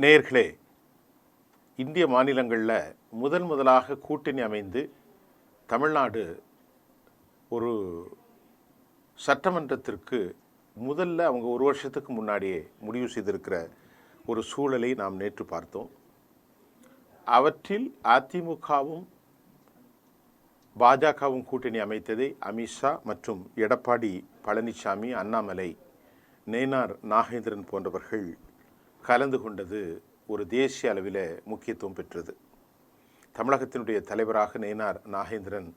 நேயர்களே, இந்திய மாநிலங்களில் முதலாக கூட்டணி அமைந்து தமிழ்நாடு ஒரு சட்டமன்றத்திற்கு முதல்ல அவங்க ஒரு வருஷத்துக்கு முன்னாடியே முடிவு செய்திருக்கிற ஒரு சூழலை நாம் நேற்று பார்த்தோம். அவற்றில் அதிமுகவும் பாஜகவும் கூட்டணி அமைத்ததை அமித்ஷா மற்றும் எடப்பாடி பழனிசாமி, அண்ணாமலை, நயினார் நாகேந்திரன் போன்றவர்கள் கலந்து கொண்டது ஒரு தேசிய அளவில் முக்கியத்துவம் பெற்றது. தமிழகத்தினுடைய தலைவராக நயினார் நாகேந்திரன்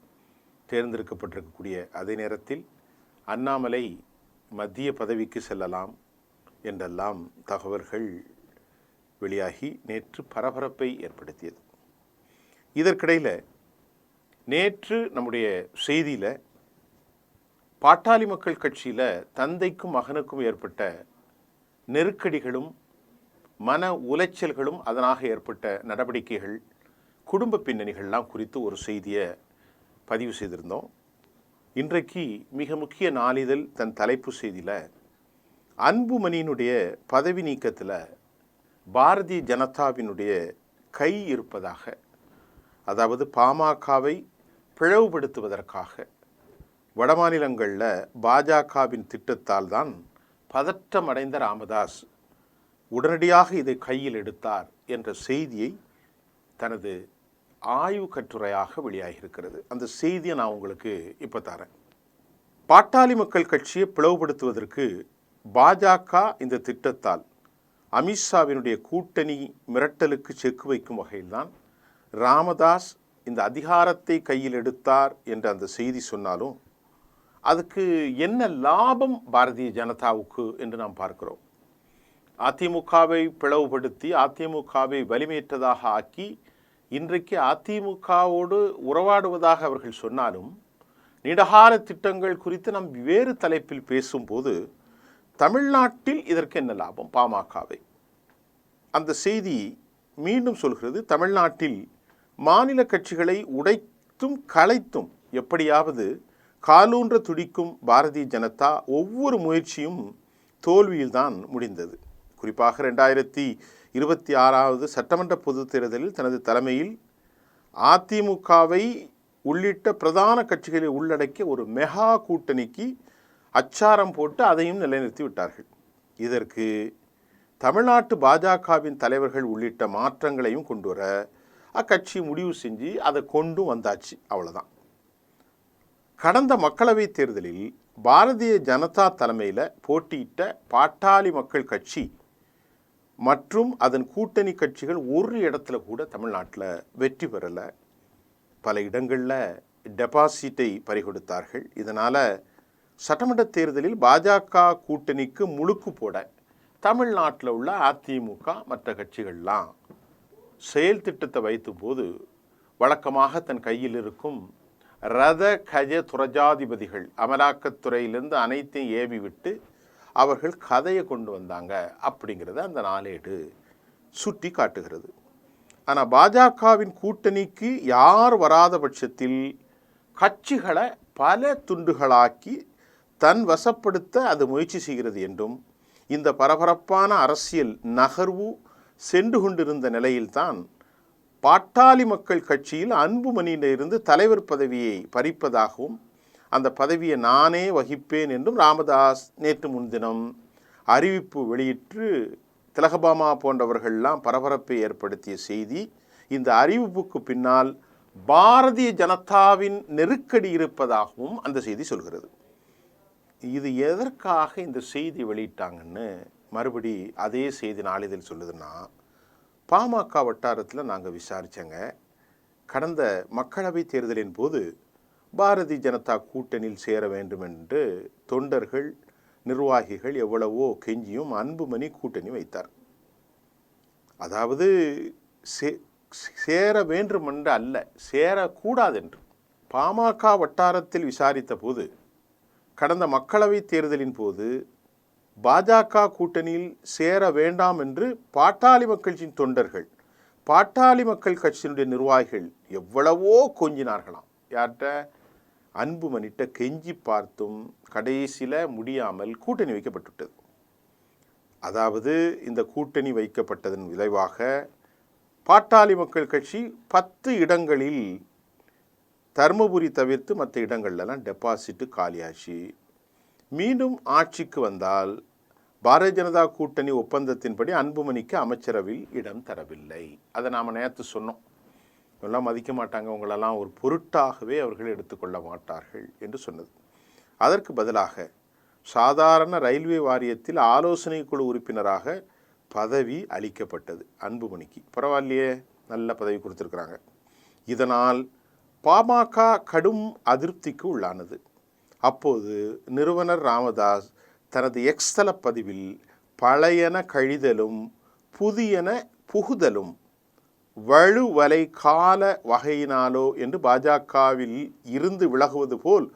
தேர்ந்தெடுக்கப்பட்டிருக்கக்கூடிய அதே நேரத்தில் அண்ணாமலை மத்திய பதவிக்கு செல்லலாம் என்றெல்லாம் தகவல்கள் வெளியாகி நேற்று பரபரப்பை ஏற்படுத்தியது. இதற்கிடையில் நேற்று நம்முடைய செய்தியில் பாட்டாளி மக்கள் கட்சியில் தந்தைக்கும் மகனுக்கும் ஏற்பட்ட நெருக்கடிகளும் மன உளைச்சல்களும் அதனாக ஏற்பட்ட நடவடிக்கைகள், குடும்ப பின்னணிகள்லாம் குறித்து ஒரு செய்தியை பதிவு செய்திருந்தோம். இன்றைக்கு மிக முக்கிய நாளிதழ் தன் தலைப்பு செய்தியில் அன்புமணியினுடைய பதவி நீக்கத்தில் பாரதிய ஜனதாவினுடைய கை இருப்பதாக, அதாவது பாமகவை பிளவுபடுத்துவதற்காக வடமாநிலங்களில் பாஜகவின் திட்டத்தால் தான் பதற்றமடைந்த ராமதாஸ் உடனடியாக இதை கையில் எடுத்தார் என்ற செய்தியை தனது ஆய்வு கட்டுரையாக வெளியாகியிருக்கிறது. அந்த செய்தியை நான் உங்களுக்கு இப்போ தரேன். பாட்டாளி மக்கள் கட்சியை பிளவுபடுத்துவதற்கு பாஜக இந்த திட்டத்தால் அமித்ஷாவினுடைய கூட்டணி மிரட்டலுக்கு செக்கு வைக்கும் வகையில்தான் ராமதாஸ் இந்த அதிகாரத்தை கையில் எடுத்தார் என்ற அந்த செய்தி சொன்னாலும் அதுக்கு என்ன லாபம் பாரதிய ஜனதாவுக்கு என்று நாம் பார்க்கிறோம். அதிமுகவை பிளவுபடுத்தி அதிமுகவை வலிமையற்றதாக ஆக்கி இன்றைக்கு அதிமுகவோடு உறவாடுவதாக அவர்கள் சொன்னாலும் நீண்டகால திட்டங்கள் குறித்து நாம் வேறு தலைப்பில் பேசும்போது தமிழ்நாட்டில் இதற்கு என்ன லாபம் பாமகவை? அந்த செய்தி மீண்டும் சொல்கிறது, தமிழ்நாட்டில் மாநில கட்சிகளை உடைத்தும் களைத்தும் எப்படியாவது காலூன்ற துடிக்கும் பாரதிய ஜனதா ஒவ்வொரு முயற்சியும் தோல்வியில்தான் முடிந்தது. குறிப்பாக 2026 சட்டமன்ற பொதுத் தேர்தலில் தனது தலைமையில் அதிமுகவை உள்ளிட்ட பிரதான கட்சிகளை உள்ளடக்கிய ஒரு மெகா கூட்டணிக்கு அச்சாரம் போட்டு அதையும் நிலைநிறுத்தி விட்டார்கள். இதற்கு தமிழ்நாட்டு பாஜகவின் தலைவர்கள் உள்ளிட்ட மாற்றங்களையும் கொண்டு வர அக்கட்சி முடிவு செஞ்சு அதை கொண்டு வந்தாச்சு. அவ்வளோதான். கடந்த மக்களவைத் தேர்தலில் பாரதிய ஜனதா தலைமையில் போட்டியிட்ட பாட்டாளி மக்கள் கட்சி மற்றும் அதன் கூட்டணி கட்சிகள் ஒரு இடத்துல கூட தமிழ்நாட்டில் வெற்றி பெறலை. பல இடங்களில் டெபாசிட்டை பறிகொடுத்தார்கள். இதனால் சட்டமன்ற தேர்தலில் பாஜக கூட்டணிக்கு முழுக்கு போட தமிழ்நாட்டில் உள்ள அதிமுக மற்ற கட்சிகள்லாம் செயல் திட்டத்தை வைத்த போது வழக்கமாக தன் கையில் இருக்கும் ரத கஜ துரஜாதிபதிகள் அமலாக்கத்துறையிலிருந்து அனைத்தையும் ஏவி விட்டு அவர்கள் கதையை கொண்டு வந்தாங்க அப்படிங்கிறத அந்த நாளேடு சுட்டி காட்டுகிறது. ஆனால் பாஜகவின் கூட்டணிக்கு யார் வராத பட்சத்தில் கட்சிகளை பல துண்டுகளாக்கி தன் வசப்படுத்த அது முயற்சி செய்கிறது என்றும் இந்த பரபரப்பான அரசியல் நகர்வு சென்று கொண்டிருந்த நிலையில்தான் பாட்டாளி மக்கள் கட்சியில் அன்புமணியிலிருந்து தலைவர் பதவியை பறிப்பதாகவும் அந்த பதவியை நானே வகிப்பேன் என்றும் ராமதாஸ் நேற்று முன்தினம் அறிவிப்பு வெளியிட்டு திலகபாமா போன்றவர்கள்லாம் பரபரப்பை ஏற்படுத்திய செய்தி. இந்த அறிவிப்புக்கு பின்னால் பாரதிய ஜனதாவின் நெருக்கடி இருப்பதாகவும் அந்த செய்தி சொல்கிறது. இது எதற்காக இந்த செய்தி வெளியிட்டாங்கன்னு மறுபடி அதே செய்தி நாளிதழ் சொல்லுதுன்னா, பாமக வட்டாரத்தில் நாங்கள் விசாரித்தோங்க. கடந்த மக்களவைத் தேர்தலின் போது பாரதிய ஜனதா கூட்டணியில் சேர வேண்டும் என்று தொண்டர்கள், நிர்வாகிகள் எவ்வளவோ கெஞ்சியும் அன்புமணி கூட்டணி வைத்தார். அதாவது சேர வேண்டும் என்று அல்ல, சேரக்கூடாது என்று. பாமக வட்டாரத்தில் விசாரித்த போது கடந்த மக்களவைத் தேர்தலின் போது பாஜக கூட்டணியில் சேர வேண்டாம் என்று பாட்டாளி மக்கள் கட்சியின் தொண்டர்கள், பாட்டாளி மக்கள் கட்சியினுடைய நிர்வாகிகள் எவ்வளவோ கொஞ்சினார்களாம். யார்கிட்ட? அன்புமணிட்ட கெஞ்சி பார்த்தும் கடைசியில் முடியாமல் கூட்டணி வைக்கப்பட்டுவிட்டது. அதாவது இந்த கூட்டணி வைக்கப்பட்டதன் விளைவாக பாட்டாளி மக்கள் கட்சி 10 இடங்களில் தருமபுரி தவிர்த்து மற்ற இடங்கள்லாம் டெபாசிட்டு காலியாச்சு. மீண்டும் ஆட்சிக்கு வந்தால் பாரதிய ஜனதா கூட்டணி ஒப்பந்தத்தின்படி அன்புமணிக்கு அமைச்சரவையில் இடம் தரவில்லை. அதை நாம் நேற்று சொன்னோம். எல்லாம் மதிக்க மாட்டாங்க, உங்களெல்லாம் ஒரு பொருட்டாகவே அவர்கள் எடுத்துக்கொள்ள மாட்டார்கள் என்று சொன்னது. அதற்கு பதிலாக சாதாரண ரயில்வே வாரியத்தில் ஆலோசனை குழு உறுப்பினராக பதவி அளிக்கப்பட்டது அன்புமணிக்கு. பரவாயில்லையே, நல்ல பதவி கொடுத்துருக்குறாங்க. இதனால் பாமக கடும் அதிருப்திக்கு உள்ளானது. அப்போது நிறுவனர் ராமதாஸ் தனது எக்ஸ்தல பதிவில் பழையன கழிதலும் புதியன புகுதலும் வலுவலை கால வகையினாலோ என்று பாஜகவில் இருந்து விலகுவது போல்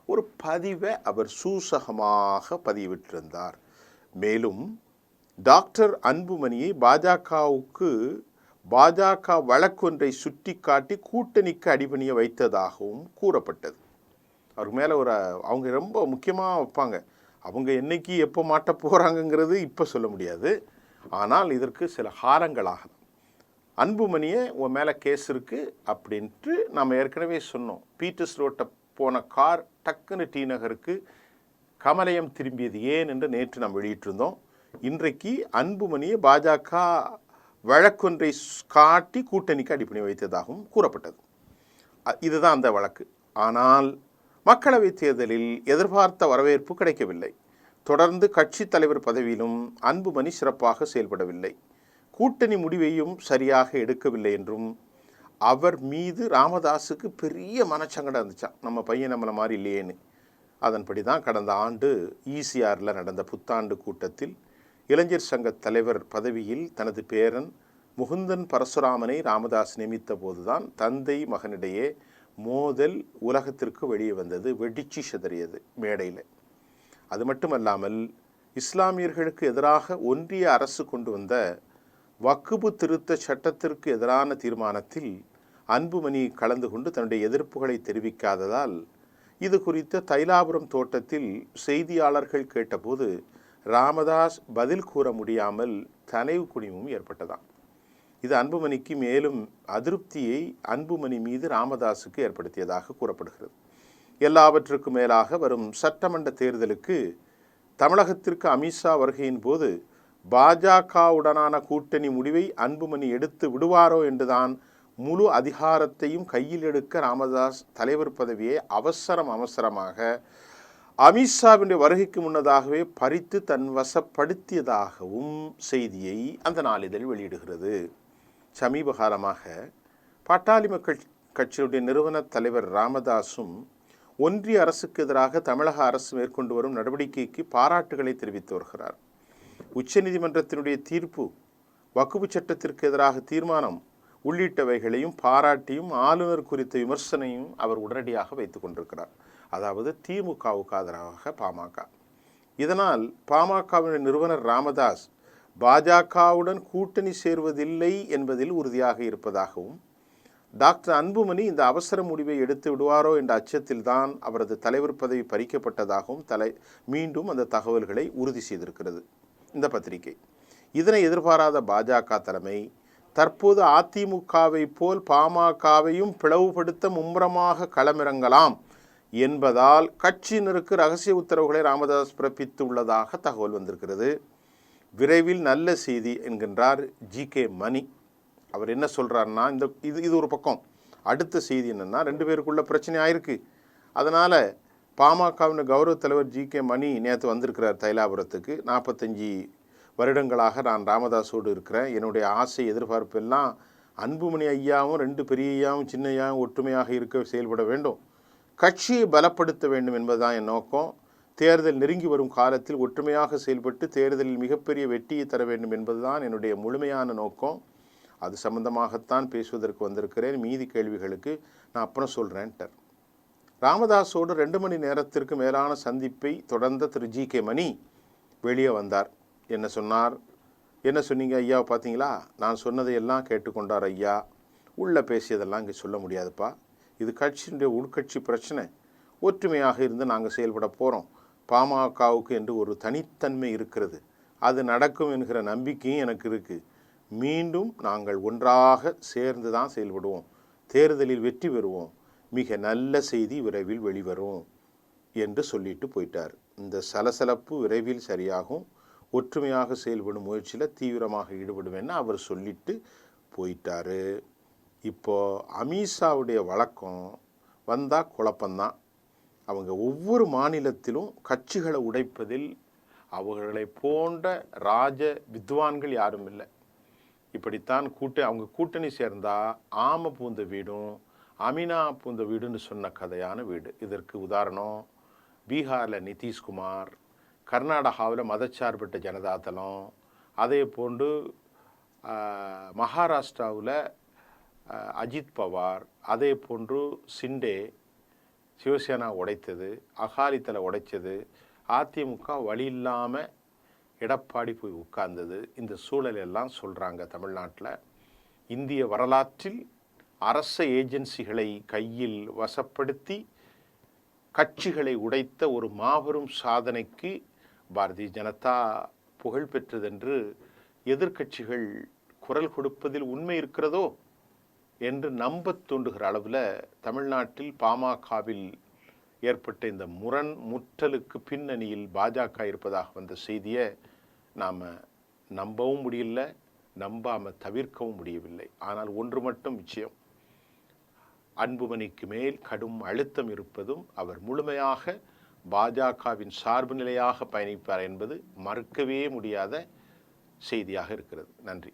ஒரு பதிவை அவர் சூசகமாக பதிவிட்டிருந்தார். மேலும் டாக்டர் அன்புமணியை பாஜக வழக்கொன்றை சுட்டி காட்டி கூட்டணிக்கு அடிபணிய வைத்ததாகவும் கூறப்பட்டது. அவருக்கு மேலே அவங்க ரொம்ப முக்கியமாக வைப்பாங்க. அவங்க என்னைக்கு எப்போ மாட்ட போகிறாங்கங்கிறது இப்போ சொல்ல முடியாது. ஆனால் இதற்கு சில காலங்களாக அன்புமணியை உன் மேலே கேஸ் இருக்குது அப்படின்ட்டு நாம் ஏற்கனவே சொன்னோம். பீட்டர்ஸ் ரோட்டை போன கார் டக்குன்னு டி நகருக்கு கமலயம் திரும்பியது ஏன் என்று நேற்று நாம் வெளியிட்டிருந்தோம். இன்றைக்கு அன்புமணியை பாஜக வழக்கொன்றை காட்டி கூட்டணிக்கு அடிப்படை வைத்ததாகவும் கூறப்பட்டது. இதுதான் அந்த வழக்கு. ஆனால் மக்களவைத் தேர்தலில் எதிர்பார்த்த வரவேற்பு கிடைக்கவில்லை. தொடர்ந்து கட்சி தலைவர் பதவியிலும் அன்புமணி சிறப்பாக செயல்படவில்லை. கூட்டணி முடிவையும் சரியாக எடுக்கவில்லை என்றும் அவர் மீது ராமதாஸுக்கு பெரிய மனச்சங்கடம் இருந்துச்சான். நம்ம பையன் நம்மளை மாதிரி இல்லையேன்னு. அதன்படி தான் கடந்த ஆண்டு ஈசிஆரில் நடந்த புத்தாண்டு கூட்டத்தில் இளைஞர் சங்க தலைவர் பதவியில் தனது பேரன் முகுந்தன் பரசுராமனை ராமதாஸ் நியமித்த போதுதான் தந்தை மகனிடையே மோதல் உலகத்திற்கு வெளியே வந்தது, வெடிச்சு சிதறியது மேடையில். அது மட்டுமல்லாமல் இஸ்லாமியர்களுக்கு எதிராக ஒன்றிய அரசு கொண்டு வந்த வக்பு திருத்த சட்டத்திற்கு எதிரான தீர்மானத்தில் அன்புமணி கலந்து கொண்டு தன்னுடைய எதிர்ப்புகளை தெரிவிக்காததால் இது குறித்த தைலாபுரம் தோட்டத்தில் செய்தியாளர்கள் கேட்டபோது ராமதாஸ் பதில் கூற முடியாமல் தனைவு குனிவும் ஏற்பட்டதாம். இது அன்புமணிக்கு மேலும் அதிருப்தியை அன்புமணி மீது ராமதாஸுக்கு ஏற்படுத்தியதாக கூறப்படுகிறது. எல்லாவற்றுக்கும் மேலாக வரும் சட்டமன்ற தேர்தலுக்கு தமிழகத்திற்கு அமித்ஷா வருகையின் போது பாஜகவுடனான கூட்டணி முடிவை அன்புமணி எடுத்து விடுவாரோ என்றுதான் முழு அதிகாரத்தையும் கையில் எடுக்க ராமதாஸ் தலைவர் பதவியை அவசரமாக அமித்ஷாவினுடைய வருகைக்கு முன்னதாகவே பறித்து தன் வசப்படுத்தியதாகவும் செய்தியை அந்த நாளிதழ் வெளியிடுகிறது. சமீப காலமாக பாட்டாளி மக்கள் கட்சியுடைய நிறுவன தலைவர் ராமதாஸும் ஒன்றிய அரசுக்கு எதிராக தமிழக அரசு மேற்கொண்டு வரும் நடவடிக்கைக்கு பாராட்டுகளை தெரிவித்து வருகிறார். உச்சநீதிமன்றத்தினுடைய தீர்ப்பு, வக்பு சட்டத்திற்கு எதிராக தீர்மானம் உள்ளிட்டவைகளையும் பாராட்டியும் ஆளுநர் குறித்த விமர்சனையும் அவர் உடனடியாக வைத்துக் கொண்டிருக்கிறார். அதாவது திமுகவுக்கு ஆதரவாக பாமக. இதனால் பாமகவின் நிறுவனர் ராமதாஸ் பாஜகவுடன் கூட்டணி சேர்வதில்லை என்பதில் உறுதியாக இருப்பதாகவும், டாக்டர் அன்புமணி இந்த அவசர முடிவை எடுத்து விடுவாரோ என்ற அச்சத்தில்தான் அவரது தலைவர் பதவி பறிக்கப்பட்டதாகவும் மீண்டும் அந்த தகவல்களை உறுதி செய்திருக்கிறது இந்த பத்திரிகை. இதனை எதிர்பாராத பாஜக தலைமை தற்போது அதிமுகவை போல் பாமகவையும் பிளவுபடுத்த மும்முரமாக களமிறங்கலாம் என்பதால் கட்சியினருக்கு ரகசிய உத்தரவுகளை ராமதாஸ் பிறப்பித்துள்ளதாக தகவல் வந்திருக்கிறது. விரைவில் நல்ல செய்தி என்கின்றார் ஜி.கே. மணி. அவர் என்ன சொல்கிறாருன்னா, இது ஒரு பக்கம். அடுத்த செய்தி என்னென்னா, 2 பேருக்குள்ள பிரச்சனை ஆயிருக்கு. அதனால் பாமகவின் கௌரவ தலைவர் ஜி.கே. மணி நேற்று வந்திருக்கிறார் தைலாபுரத்துக்கு. 45 வருடங்களாக நான் ராமதாஸோடு இருக்கிறேன். என்னுடைய ஆசை எதிர்பார்ப்பு எல்லாம் அன்புமணி ஐயாவும் 2 பெரிய ஐயாவும் சின்ன ஐயாவும் ஒற்றுமையாக இருக்க செயல்பட வேண்டும், கட்சியை பலப்படுத்த வேண்டும் என்பதுதான் என் நோக்கம். தேர்தல் நெருங்கி வரும் காலத்தில் ஒற்றுமையாக செயல்பட்டு தேர்தலில் மிகப்பெரிய வெற்றியை தர வேண்டும் என்பதுதான் என்னுடைய முழுமையான நோக்கம். அது சம்பந்தமாகத்தான் பேசுவதற்கு வந்திருக்கிறேன். மீதி கேள்விகளுக்கு நான் அப்புறம் சொல்கிறேன்ட்டார். ராமதாஸோடு 2 மணி நேரத்திற்கு மேலான சந்திப்பை தொடர்ந்த திரு ஜி.கே. மணி வெளியே வந்தார். என்ன சொன்னார்? என்ன சொன்னீங்க ஐயாவை பார்த்தீங்களா? நான் சொன்னதையெல்லாம் கேட்டுக்கொண்டார் ஐயா. உள்ளே பேசியதெல்லாம் இங்கே சொல்ல முடியாதுப்பா. இது கட்சியினுடைய உள்கட்சி பிரச்சனை. ஒற்றுமையாக இருந்து நாங்கள் செயல்பட போகிறோம். பாமகவுக்கு என்று ஒரு தனித்தன்மை இருக்கிறது. அது நடக்கும் என்கிற நம்பிக்கையும் எனக்கு இருக்குது. மீண்டும் நாங்கள் ஒன்றாக சேர்ந்து தான் செயல்படுவோம், தேர்தலில் வெற்றி பெறுவோம், மிக நல்ல செய்தி விரைவில் வெளிவரும் என்று சொல்லிட்டு போயிட்டார். இந்த சலசலப்பு விரைவில் சரியாகும், ஒற்றுமையாக செயல்படும் முயற்சியில் தீவிரமாக ஈடுபடுவேன்னு அவர் சொல்லிட்டு போயிட்டார். இப்போது அமித்ஷாவுடைய வழக்கம் வந்தால் குழப்பந்தான். அவங்க ஒவ்வொரு மாநிலத்திலும் கட்சிகளை உடைப்பதில் அவர்களை போன்ற ராஜ வித்வான்கள் யாரும் இல்லை. இப்படித்தான் அவங்க கூட்டணி சேர்ந்தால் ஆம பூந்த வீடும் அமினா பூந்த வீடுன்னு சொன்ன கதையான வீடு. இதற்கு உதாரணம் பீகாரில் நிதிஷ்குமார், கர்நாடகாவில் மதச்சார்பற்ற ஜனதாதளம், அதே போன்று மகாராஷ்டிராவில் அஜித் பவார், அதே போன்று சிண்டே சிவசேனா உடைத்தது, அகாலிதள உடைச்சது, அதிமுக வழி இல்லாமல் எடப்பாடி போய் உட்கார்ந்தது. இந்த சூழலெல்லாம் சொல்கிறாங்க. தமிழ்நாட்டில் இந்திய வரலாற்றில் அரச ஏஜென்சிகளை கையில் வசப்படுத்தி கட்சிகளை உடைத்த ஒரு மாபெரும் சாதனைக்கு பாரதிய ஜனதா புகழ் பெற்றதென்று எதிர்க்கட்சிகள் குரல் கொடுப்பதில் உண்மை இருக்கிறதோ என்று நம்ப தோன்றுகிற அளவில் தமிழ்நாட்டில் பாமகவில் ஏற்பட்ட இந்த முற்றலுக்கு பின்னணியில் பாஜக இருப்பதாக வந்த செய்தியை நாம் நம்பவும் முடியல, நம்பாமல் தவிர்க்கவும் முடியவில்லை. ஆனால் ஒன்று மட்டும் நிச்சயம், அன்புமணிக்கு மேல் கடும் அழுத்தம் இருப்பதும் அவர் முழுமையாக பாஜகவின் சார்பு நிலையாக பயணிப்பார் என்பது மறுக்கவே முடியாத செய்தியாக இருக்கிறது. நன்றி.